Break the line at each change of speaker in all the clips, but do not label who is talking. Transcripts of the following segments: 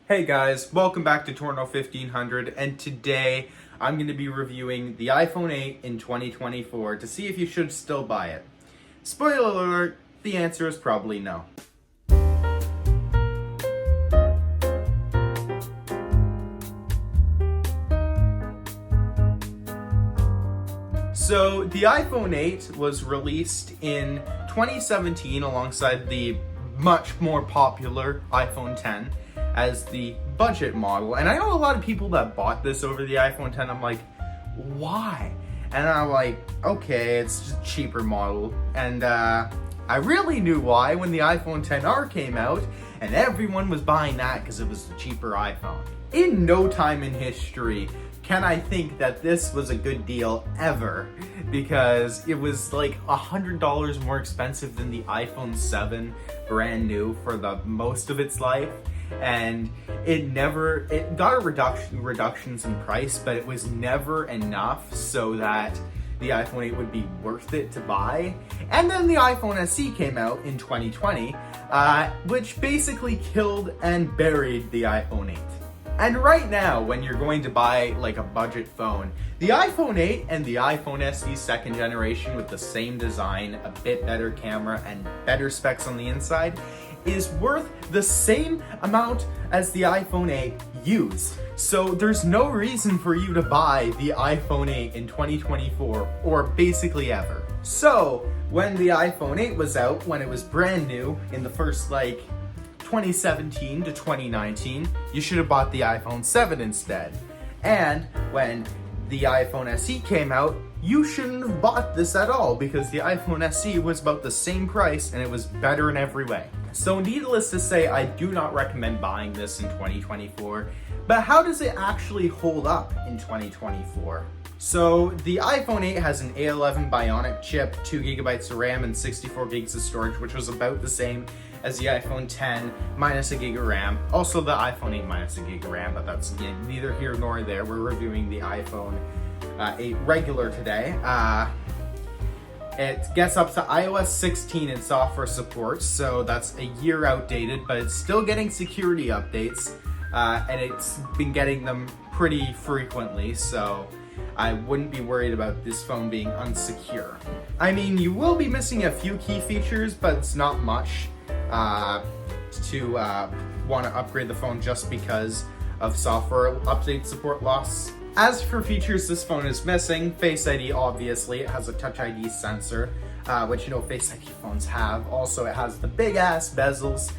Hey guys, welcome back to Torno 1500, and today I'm going to be reviewing the iPhone 8 in 2024 to see if you should still buy it. Spoiler alert, the answer is probably no. So the iPhone 8 was released in 2017 alongside the much more popular iPhone 10 as the budget model. And I know a lot of people that bought this over the iPhone 10. I'm like, why? And I'm like, okay, it's just a cheaper model. And I really knew why when the iPhone XR came out and everyone was buying that because it was the cheaper iPhone. In no time in history can I think that this was a good deal ever, because it was like $100 more expensive than the iPhone 7 brand new for the most of its life. And it got reductions in price, but it was never enough so that the iPhone 8 would be worth it to buy. And then the iPhone SE came out in 2020, which basically killed and buried the iPhone 8. And right now, when you're going to buy like a budget phone, the iPhone 8 and the iPhone SE second generation with the same design, a bit better camera, and better specs on the inside is worth the same amount as the iPhone 8 used. So there's no reason for you to buy the iPhone 8 in 2024, or basically ever. So when the iPhone 8 was out, when it was brand new in the first 2017 to 2019, you should have bought the iPhone 7 instead. And when the iPhone SE came out, you shouldn't have bought this at all, because the iPhone SE was about the same price and it was better in every way. So needless to say, I do not recommend buying this in 2024. But how does it actually hold up in 2024? So the iPhone 8 has an A11 Bionic chip, 2 gigabytes of RAM, and 64 gigs of storage, which was about the same as the iPhone 10 minus a gig of RAM. Also the iPhone 8 minus a gig of RAM, but that's neither here nor there. We're reviewing the iPhone 8 regular today. It gets up to iOS 16 in software support, so that's a year outdated, but it's still getting security updates, and it's been getting them pretty frequently, so I wouldn't be worried about this phone being unsecure. I mean, you will be missing a few key features, but it's not much to want to upgrade the phone just because of software update support loss. As for features this phone is missing, Face ID, obviously. It has a Touch ID sensor, which Face ID phones have. Also, it has the big ass bezels,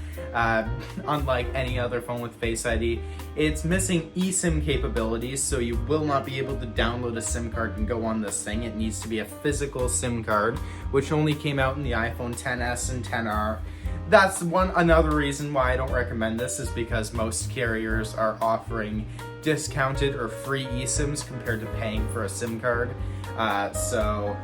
unlike any other phone with Face ID. It's missing eSIM capabilities, so you will not be able to download a SIM card and go on this thing. It needs to be a physical SIM card, which only came out in the iPhone XS and XR. That's another reason why I don't recommend this, is because most carriers are offering discounted or free eSIMs compared to paying for a SIM card. So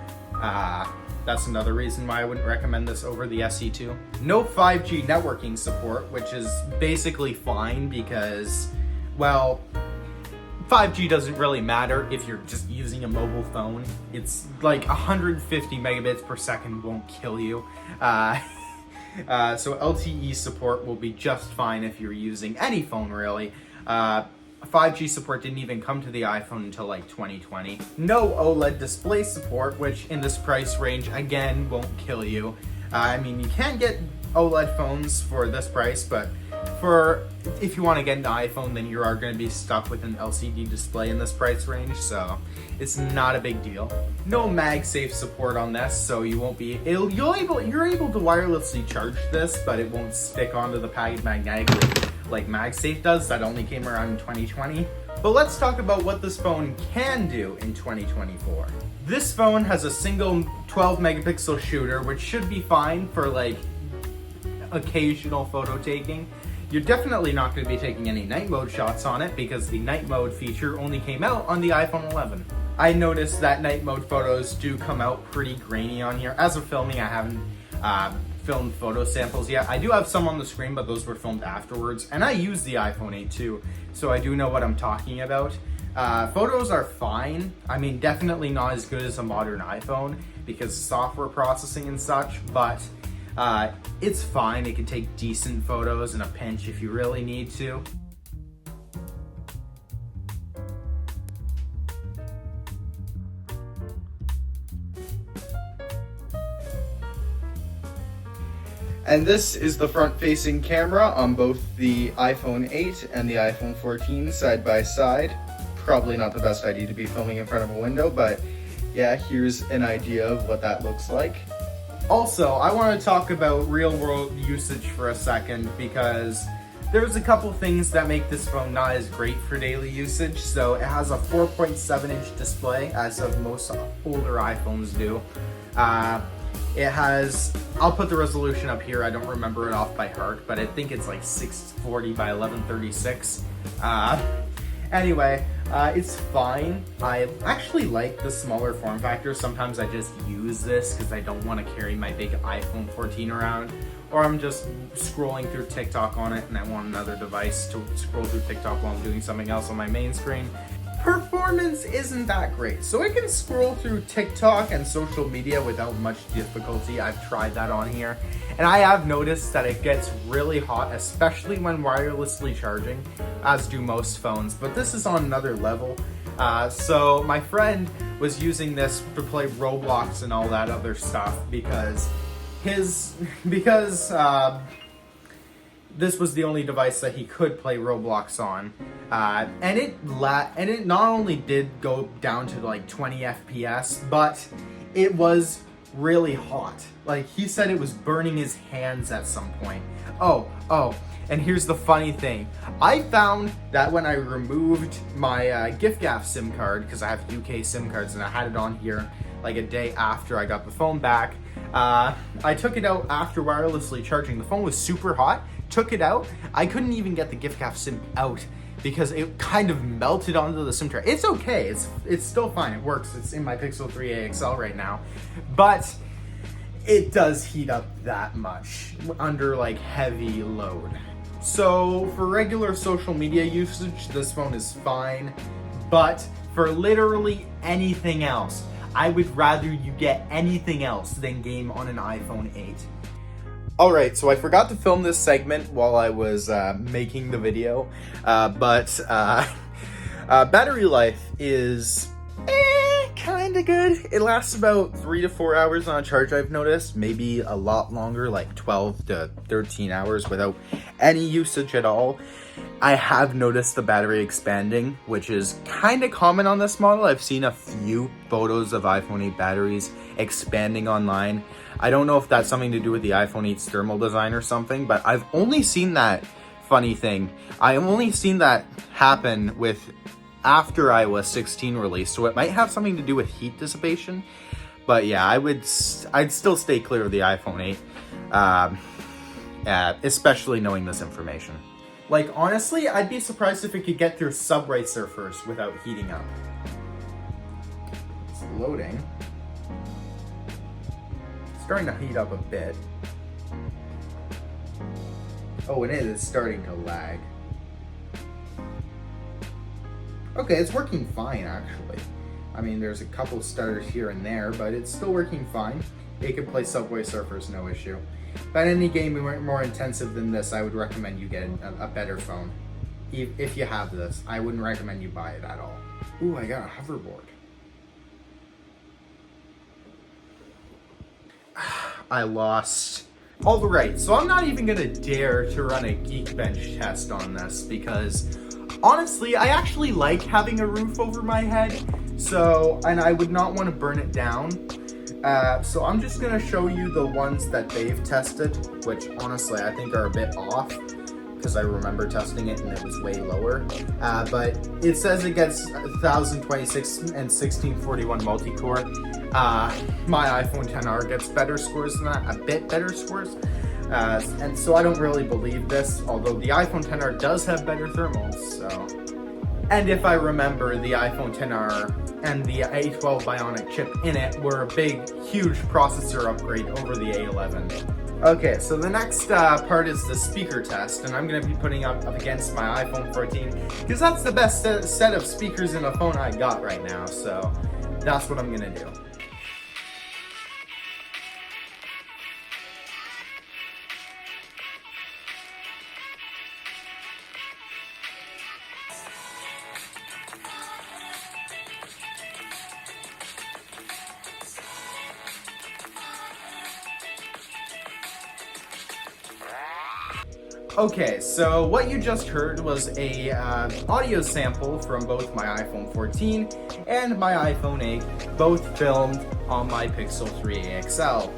that's another reason why I wouldn't recommend this over the SE2. No 5G networking support, which is basically fine because, well, 5G doesn't really matter if you're just using a mobile phone. It's like 150 megabits per second won't kill you. So LTE support will be just fine if you're using any phone, really. 5G support didn't even come to the iPhone until 2020. No OLED display support, which in this price range, again, won't kill you. I mean, you can get OLED phones for this price, but if you want to get an iPhone, then you are going to be stuck with an LCD display in this price range, so it's not a big deal. No MagSafe support on this, so you won't be you're able to wirelessly charge this, but it won't stick onto the package magnetically like MagSafe does. That only came around in 2020. But let's talk about what this phone can do in 2024. This phone has a single 12 megapixel shooter, which should be fine for occasional photo taking. You're definitely not going to be taking any night mode shots on it, because the night mode feature only came out on the iPhone 11. I noticed that night mode photos do come out pretty grainy on here. As of filming, I haven't filmed photo samples yet. I do have some on the screen, but those were filmed afterwards. And I use the iPhone 8 too, so I do know what I'm talking about. Photos are fine. I mean, definitely not as good as a modern iPhone because of software processing and such, but it's fine. It can take decent photos in a pinch if you really need to.
And this is the front-facing camera on both the iPhone 8 and the iPhone 14 side by side. Probably not the best idea to be filming in front of a window, but yeah, here's an idea of what that looks like.
Also, I want to talk about real-world usage for a second because there's a couple things that make this phone not as great for daily usage. So it has a 4.7-inch display, as of most older iPhones do. It has, I'll put the resolution up here, I don't remember it off by heart, but I think it's like 640 by 1136. Anyway, it's fine. I actually like the smaller form factor. Sometimes I just use this because I don't want to carry my big iPhone 14 around, or I'm just scrolling through TikTok on it and I want another device to scroll through TikTok while I'm doing something else on my main screen. Performance isn't that great, so it can scroll through TikTok and social media without much difficulty. I've tried that on here, and I have noticed that it gets really hot, especially when wirelessly charging, as do most phones, but this is on another level. So my friend was using this to play Roblox and all that other stuff because this was the only device that he could play Roblox on, and it not only did go down to like 20 FPS, but it was really hot. Like, he said it was burning his hands at some point. Oh, and here's the funny thing. I found that when I removed my giffgaff SIM card, because I have UK SIM cards and I had it on here like a day after I got the phone back, I took it out after wirelessly charging. The phone was super hot. Took it out, I couldn't even get the giffgaff SIM out because it kind of melted onto the SIM tray. It's okay, it's still fine, it works. It's in my Pixel 3a XL right now, but it does heat up that much under like heavy load. So for regular social media usage, this phone is fine, but for literally anything else, I would rather you get anything else than game on an iPhone 8. Alright, so I forgot to film this segment while I was making the video, but battery life is kinda good. It lasts about 3 to 4 hours on a charge, I've noticed. Maybe a lot longer, like 12 to 13 hours without any usage at all. I have noticed the battery expanding, which is kinda common on this model. I've seen a few photos of iPhone 8 batteries expanding online. I don't know if that's something to do with the iPhone 8's thermal design or something, but I've only seen that funny thing. I've only seen that happen with after iOS 16 release, so it might have something to do with heat dissipation. But yeah, I'd still stay clear of the iPhone 8, especially knowing this information. Like, honestly, I'd be surprised if it could get through Subway Surfers without heating up. It's loading. Starting to heat up a bit. Oh, and it is starting to lag. Okay, it's working fine, actually. I mean, there's a couple stutters here and there, but it's still working fine. It can play Subway Surfers, no issue. But any game more intensive than this, I would recommend you get a better phone. If you have this, I wouldn't recommend you buy it at all. Ooh, I got a hoverboard. I lost. Alright, so I'm not even gonna dare to run a Geekbench test on this because honestly, I actually like having a roof over my head, and I would not want to burn it down. So I'm just gonna show you the ones that they've tested, which honestly I think are a bit off because I remember testing it and it was way lower. But it says it gets 1026 and 1641 multi-core. My iPhone XR gets better scores than that, a bit better scores. And so I don't really believe this, although the iPhone XR does have better thermals, so. And if I remember, the iPhone XR and the A12 Bionic chip in it were a big, huge processor upgrade over the A11. Okay, so the next part is the speaker test, and I'm going to be putting up against my iPhone 14, because that's the best set of speakers in a phone I got right now, so that's what I'm going to do. Okay, so what you just heard was a audio sample from both my iPhone 14 and my iPhone 8, both filmed on my Pixel 3a XL.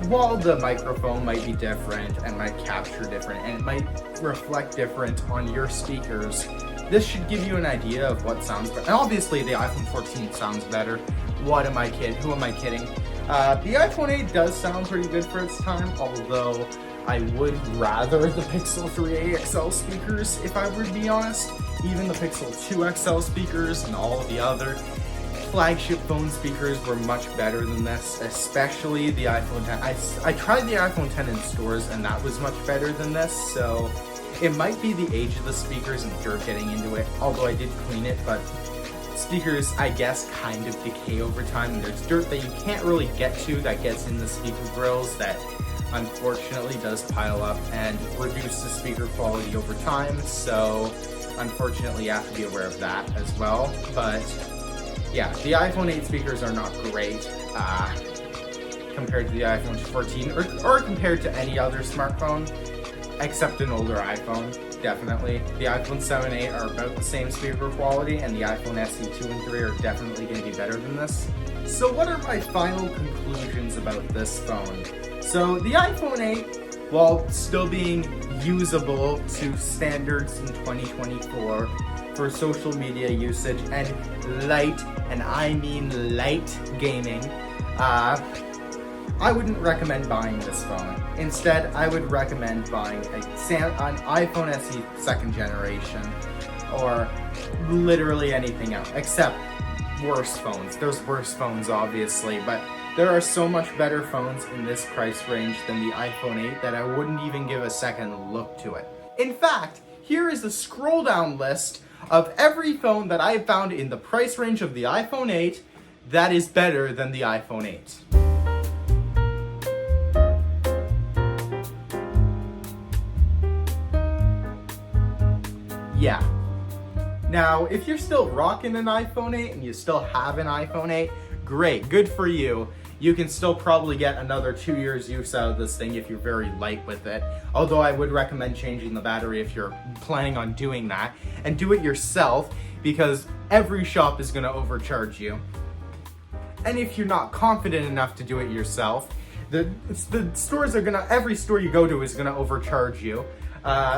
While the microphone might be different and might capture different and it might reflect different on your speakers, this should give you an idea of what sounds better. And obviously the iPhone 14 sounds better. What am I kidding? Who am I kidding? The iPhone 8 does sound pretty good for its time, although I would rather the Pixel 3a XL speakers, if I were to be honest. Even the Pixel 2 XL speakers and all the other flagship phone speakers were much better than this, especially the iPhone 10. I tried the iPhone 10 in stores and that was much better than this, so it might be the age of the speakers and dirt getting into it, although I did clean it, but speakers, I guess, kind of decay over time, and there's dirt that you can't really get to that gets in the speaker grills that unfortunately does pile up and reduce the speaker quality over time, so unfortunately you have to be aware of that as well. But yeah, the iPhone 8 speakers are not great compared to the iPhone 14 or compared to any other smartphone except an older iPhone. Definitely. The iPhone 7 and 8 are about the same speaker quality, and the iPhone SE 2 and 3 are definitely going to be better than this. So what are my final conclusions about this phone? So the iPhone 8, while still being usable to standards in 2024 for social media usage and light, and I mean light gaming, I wouldn't recommend buying this phone. Instead, I would recommend buying an iPhone SE 2nd generation, or literally anything else, except worse phones. There's worse phones, obviously, but there are so much better phones in this price range than the iPhone 8 that I wouldn't even give a second look to it. In fact, here is a scroll down list of every phone that I have found in the price range of the iPhone 8 that is better than the iPhone 8. Yeah. Now, if you're still rocking an iPhone 8 and you still have an iPhone 8, great, good for you. You can still probably get another 2 years use out of this thing if you're very light with it. Although I would recommend changing the battery if you're planning on doing that. And do it yourself, because every shop is gonna overcharge you. And if you're not confident enough to do it yourself, the stores are gonna, every store you go to is gonna overcharge you.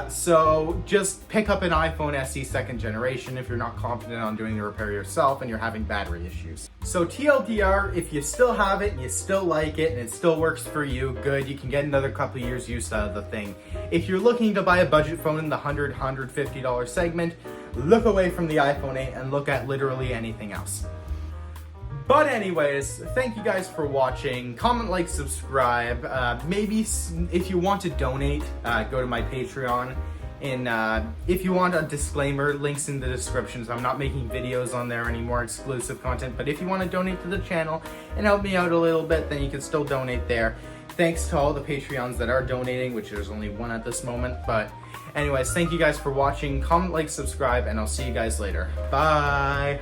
So just pick up an iPhone SE 2nd generation if you're not confident on doing the repair yourself and you're having battery issues. So TLDR, if you still have it and you still like it and it still works for you, good, you can get another couple years use out of the thing. If you're looking to buy a budget phone in the $100, $150 segment, look away from the iPhone 8 and look at literally anything else. But anyways, thank you guys for watching. Comment, like, subscribe. Maybe if you want to donate, go to my Patreon. And if you want a disclaimer, links in the description. So I'm not making videos on there anymore, exclusive content. But if you want to donate to the channel and help me out a little bit, then you can still donate there. Thanks to all the Patreons that are donating, which there's only one at this moment. But anyways, thank you guys for watching. Comment, like, subscribe, and I'll see you guys later. Bye!